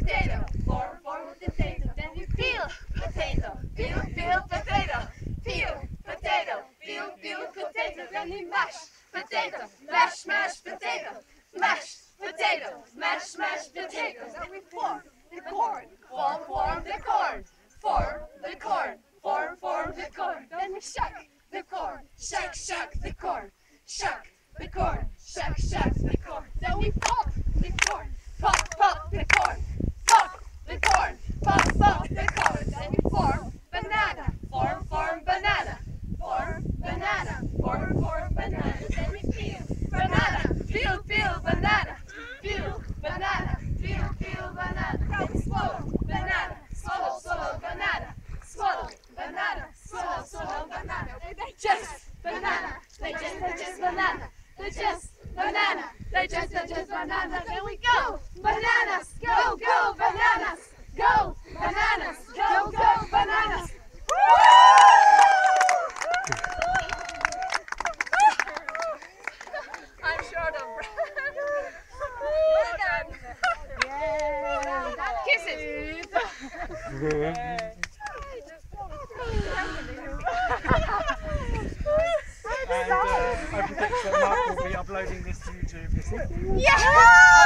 potato. Form potato. Then we peel potato. Peel potato. Peel potato. Peel potato. Then we mash potato. Mash potato. Mash potato. Mash potato. Then we form the corn. Form the corn. Form the corn. Form the corn. Then we shuck the corn. Shuck the corn. Shuck the corn. Shuck the corn. Then we pop the corn. Pop the corn. Pop the corn. Pop the corn. Then we form banana. Form banana. Form banana. Form banana. Then we peel banana. Peel banana. Peel banana. Peel banana. Then we swallow banana. Swallow banana. Swallow banana. Swallow banana. They digest banana. Digest banana. Digest banana. Digest banana. Then we go bananas. Go bananas. Go bananas. Go bananas. I'm short of breath. Yeah. Kisses. And I predict that Mark will be uploading this to YouTube this evening. Yeah!